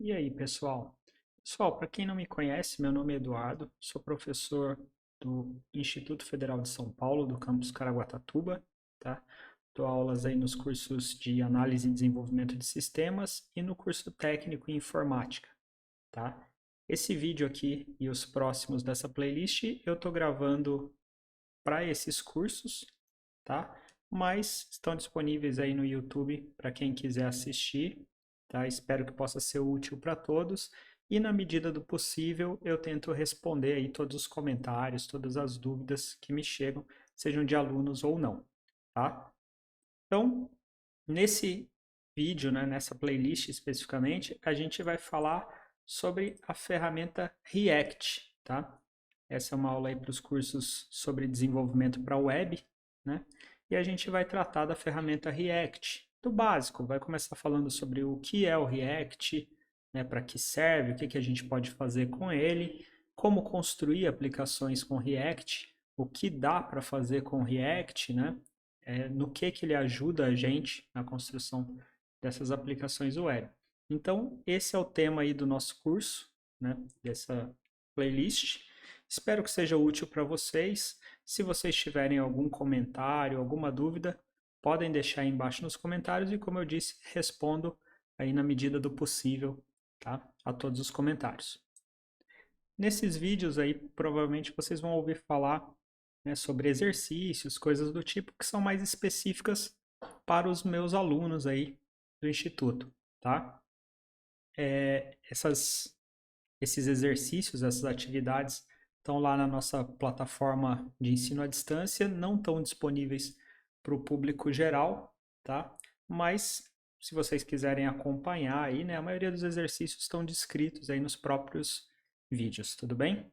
E aí, pessoal? Pessoal, para quem não me conhece, meu nome é Eduardo, sou professor do Instituto Federal de São Paulo, do campus Caraguatatuba, tá? Dou aulas aí nos cursos de Análise e Desenvolvimento de Sistemas e no curso técnico em Informática, tá? Esse vídeo aqui e os próximos dessa playlist eu estou gravando para esses cursos, tá? Mas estão disponíveis aí no YouTube para quem quiser assistir, tá? Espero que possa ser útil para todos e na medida do possível eu tento responder aí todos os comentários, todas as dúvidas que me chegam, sejam de alunos ou não, tá? Então, nesse vídeo, né, nessa playlist especificamente, a gente vai falar sobre a ferramenta React, tá? Essa é uma aula aí para os cursos sobre desenvolvimento para web, né? E a gente vai tratar da ferramenta React, do básico, vai começar falando sobre o que é o React, né, para que serve, o que que a gente pode fazer com ele, como construir aplicações com React, o que dá para fazer com React, né? No que ele ajuda a gente na construção dessas aplicações web. Então, esse é o tema aí do nosso curso, né, dessa playlist. Espero que seja útil para vocês. Se vocês tiverem algum comentário, alguma dúvida, podem deixar aí embaixo nos comentários e, como eu disse, respondo aí na medida do possível, tá, a todos os comentários. Nesses vídeos aí, provavelmente vocês vão ouvir falar, né, sobre exercícios, coisas do tipo que são mais específicas para os meus alunos aí do instituto, tá? Esses exercícios, essas atividades estão lá na nossa plataforma de ensino à distância, não estão disponíveis para o público geral, tá? Mas se vocês quiserem acompanhar aí, né, a maioria dos exercícios estão descritos aí nos próprios vídeos, tudo bem?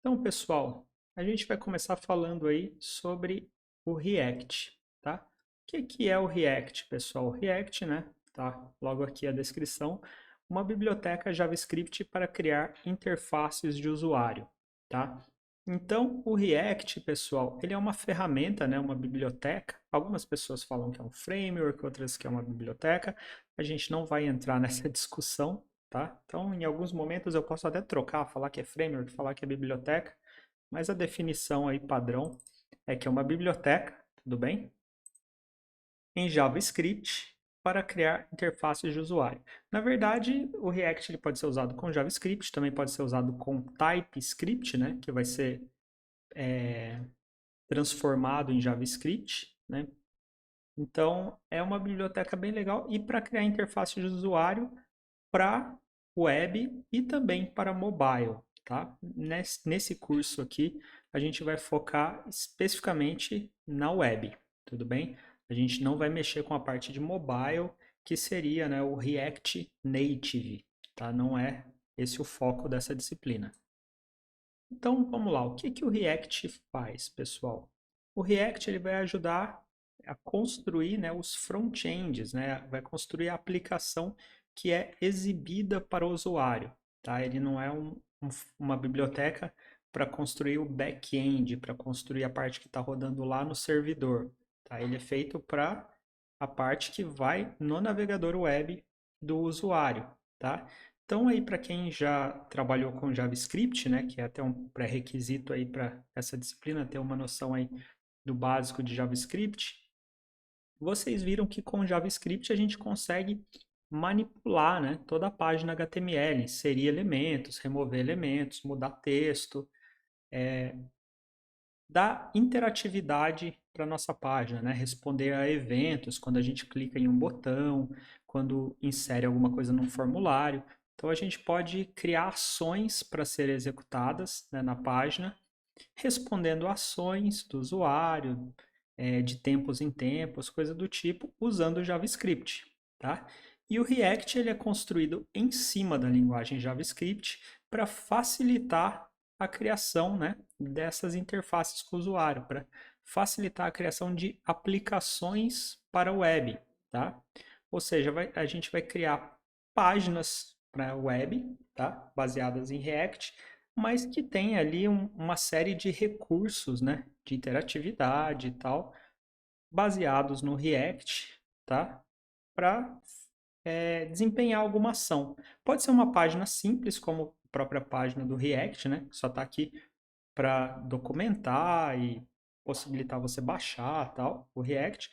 Então, pessoal, a gente vai começar falando aí sobre o React, tá? O que que é o React, pessoal? O React, né? Tá logo aqui a descrição, uma biblioteca JavaScript para criar interfaces de usuário, tá? Então, o React, pessoal, ele é uma ferramenta, né? Uma biblioteca. Algumas pessoas falam que é um framework, outras que é uma biblioteca. A gente não vai entrar nessa discussão, tá? Então, em alguns momentos eu posso até trocar, falar que é framework, falar que é biblioteca, mas a definição aí padrão é que é uma biblioteca, tudo bem? Em JavaScript para criar interfaces de usuário. Na verdade, o React ele pode ser usado com JavaScript, também pode ser usado com TypeScript, né, que vai ser transformado em JavaScript, né? Então, é uma biblioteca bem legal e para criar interface de usuário para web e também para mobile, tá? Nesse curso aqui, a gente vai focar especificamente na web, tudo bem? A gente não vai mexer com a parte de mobile, que seria, né, o React Native, tá? Não é esse o foco dessa disciplina. Então, vamos lá. O que que o React faz, pessoal? O React ele vai ajudar a construir, né, os front-ends, né? Vai construir a aplicação que é exibida para o usuário, tá? Ele não é uma biblioteca para construir o back-end, para construir a parte que está rodando lá no servidor, tá? Ele é feito para a parte que vai no navegador web do usuário, tá? Então aí para quem já trabalhou com JavaScript, né, que é até um pré-requisito aí para essa disciplina ter uma noção aí do básico de JavaScript, vocês viram que com JavaScript a gente consegue manipular, né, toda a página HTML, inserir elementos, remover elementos, mudar texto, dar interatividade para nossa página, né? Responder a eventos quando a gente clica em um botão, quando insere alguma coisa num formulário. Então a gente pode criar ações para serem executadas, né, na página, respondendo ações do usuário, de tempos em tempos, coisa do tipo, usando o JavaScript, tá? E o React ele é construído em cima da linguagem JavaScript para facilitar a criação, né, dessas interfaces com o usuário, para facilitar a criação de aplicações para o web, tá? Ou seja, a gente vai criar páginas para web, tá? Baseadas em React, mas que tem ali uma série de recursos, né, de interatividade e tal, baseados no React, tá? Para desempenhar alguma ação. Pode ser uma página simples, como a própria página do React, né? Que só está aqui para documentar e possibilitar você baixar tal, o React,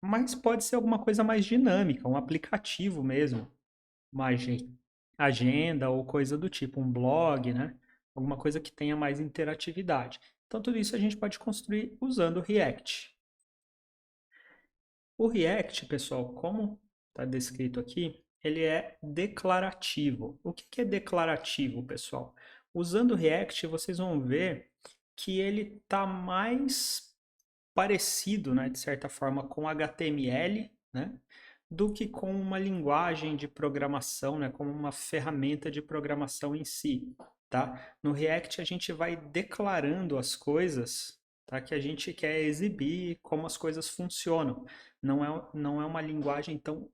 mas pode ser alguma coisa mais dinâmica, um aplicativo mesmo, uma agenda ou coisa do tipo, um blog, né? Alguma coisa que tenha mais interatividade. Então, tudo isso a gente pode construir usando o React. O React, pessoal, como está descrito aqui, ele é declarativo. O que é declarativo, pessoal? Usando o React, vocês vão ver que ele está mais parecido, né, de certa forma, com HTML, né, do que com uma linguagem de programação, né, como uma ferramenta de programação em si, tá? No React a gente vai declarando as coisas, tá, que a gente quer exibir, como as coisas funcionam. Não é uma linguagem tão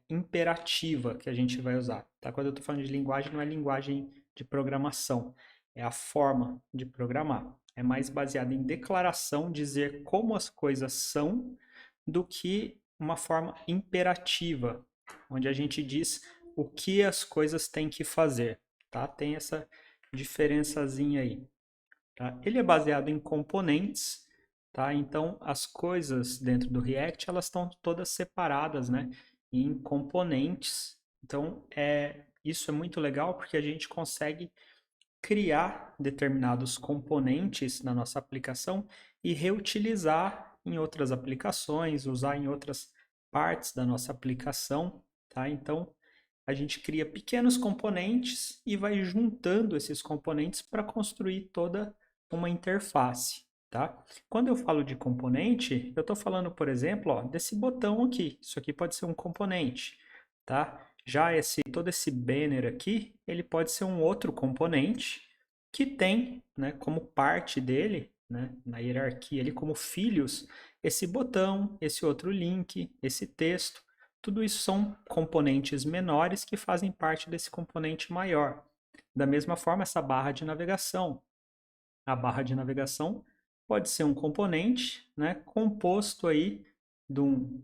imperativa que a gente vai usar, tá? Quando eu estou falando de linguagem, não é linguagem de programação, é a forma de programar. É mais baseado em declaração, dizer como as coisas são, do que uma forma imperativa, onde a gente diz o que as coisas têm que fazer, tá? Tem essa diferençazinha aí, tá? Ele é baseado em componentes, tá? Então as coisas dentro do React, elas estão todas separadas, né, em componentes. Então isso é muito legal porque a gente consegue criar determinados componentes na nossa aplicação e reutilizar em outras aplicações, usar em outras partes da nossa aplicação, tá? Então, a gente cria pequenos componentes e vai juntando esses componentes para construir toda uma interface, tá? Quando eu falo de componente, eu estou falando, por exemplo, ó, desse botão aqui. Isso aqui pode ser um componente, tá? Já todo esse banner aqui, ele pode ser um outro componente que tem, né, como parte dele, né, na hierarquia ali, como filhos, esse botão, esse outro link, esse texto. Tudo isso são componentes menores que fazem parte desse componente maior. Da mesma forma, essa barra de navegação. A barra de navegação pode ser um componente, né, composto aí de um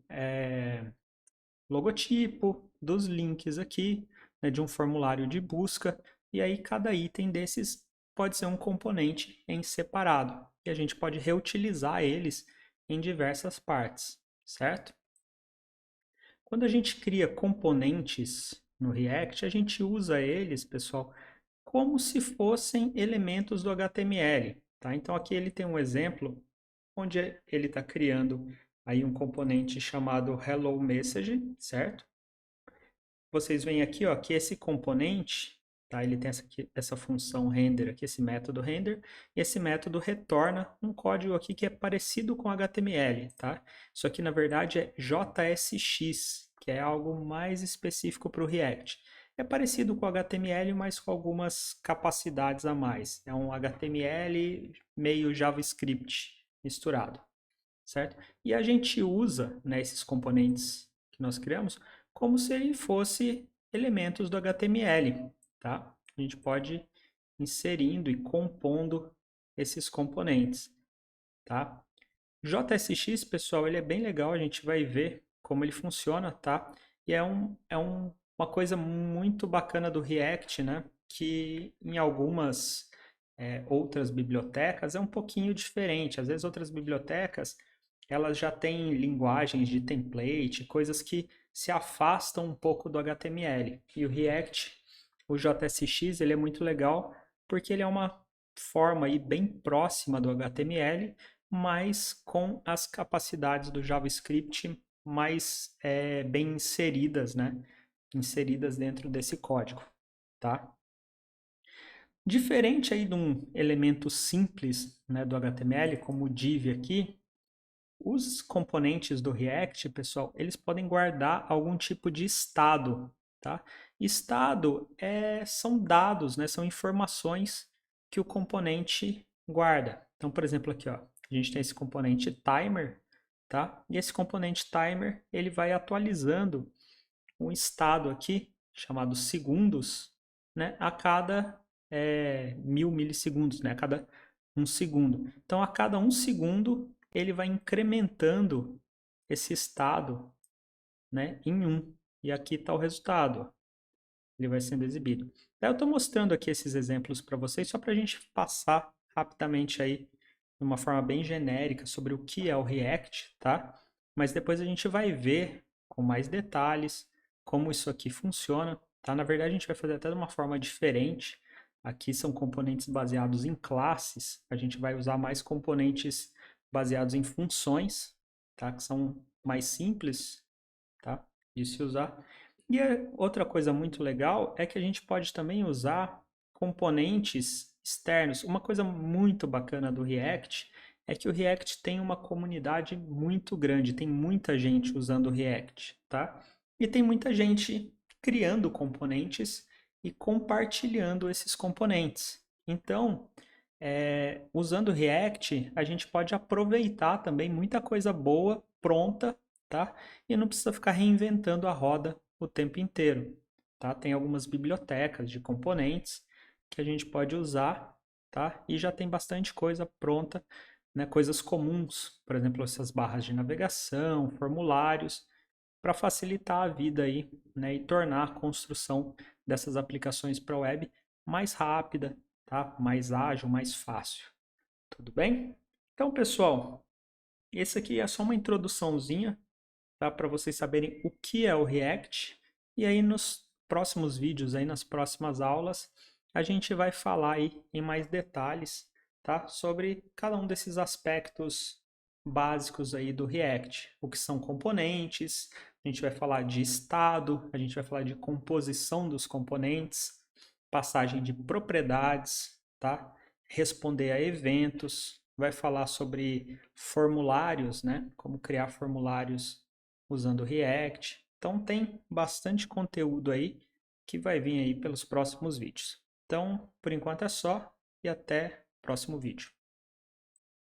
logotipo, dos links aqui, né, de um formulário de busca, e aí cada item desses pode ser um componente em separado, e a gente pode reutilizar eles em diversas partes, certo? Quando a gente cria componentes no React, a gente usa eles, pessoal, como se fossem elementos do HTML, tá? Então aqui ele tem um exemplo onde ele está criando aí um componente chamado Hello Message, certo? Vocês veem aqui, ó, que esse componente, tá? Ele tem essa função render aqui, esse método render, e esse método retorna um código aqui que é parecido com HTML, tá? Isso aqui, na verdade, é JSX, que é algo mais específico para o React. É parecido com HTML, mas com algumas capacidades a mais. É um HTML meio JavaScript misturado, certo? E a gente usa, né, esses componentes que nós criamos como se ele fosse elementos do HTML, tá? A gente pode ir inserindo e compondo esses componentes, tá? JSX, pessoal, ele é bem legal, a gente vai ver como ele funciona, tá? E uma coisa muito bacana do React, né? Que em algumas outras bibliotecas é um pouquinho diferente. Às vezes outras bibliotecas elas já têm linguagens de template, coisas que se afastam um pouco do HTML. E o React, o JSX, ele é muito legal porque ele é uma forma aí bem próxima do HTML, mas com as capacidades do JavaScript mais bem inseridas, né? Inseridas dentro desse código, tá? Diferente aí de um elemento simples, né, do HTML, como o div aqui, os componentes do React, pessoal, eles podem guardar algum tipo de estado, tá? Estado são dados, né? São informações que o componente guarda. Então, por exemplo, aqui, ó, a gente tem esse componente timer, tá? E esse componente timer, ele vai atualizando um estado aqui, chamado segundos, né? A cada 1000 milissegundos, né? A cada um segundo. Então, a cada um segundo, ele vai incrementando esse estado, né, em 1. e aqui está o resultado, ó. Ele vai sendo exibido. Eu estou mostrando aqui esses exemplos para vocês só para a gente passar rapidamente aí de uma forma bem genérica sobre o que é o React, tá? Mas depois a gente vai ver com mais detalhes como isso aqui funciona, tá? Na verdade, a gente vai fazer até de uma forma diferente. Aqui são componentes baseados em classes. A gente vai usar mais componentes baseados em funções, tá? Que são mais simples, tá? De se usar. E outra coisa muito legal é que a gente pode também usar componentes externos. Uma coisa muito bacana do React é que o React tem uma comunidade muito grande, tem muita gente usando o React, tá? E tem muita gente criando componentes e compartilhando esses componentes. Então, usando o React, a gente pode aproveitar também muita coisa boa pronta, tá? E não precisa ficar reinventando a roda o tempo inteiro, tá? Tem algumas bibliotecas de componentes que a gente pode usar, tá? E já tem bastante coisa pronta, né? Coisas comuns, por exemplo, essas barras de navegação, formulários, para facilitar a vida aí, né? E tornar a construção dessas aplicações para a web mais rápida, tá? Mais ágil, mais fácil. Tudo bem? Então, pessoal, esse aqui é só uma introduçãozinha, tá? Para vocês saberem o que é o React. E aí nos próximos vídeos, aí nas próximas aulas, a gente vai falar aí em mais detalhes, tá? Sobre cada um desses aspectos básicos aí do React. O que são componentes, a gente vai falar de estado, a gente vai falar de composição dos componentes, passagem de propriedades, tá? Responder a eventos, vai falar sobre formulários, né? Como criar formulários usando o React. Então tem bastante conteúdo aí que vai vir aí pelos próximos vídeos. Então, por enquanto é só e até o próximo vídeo.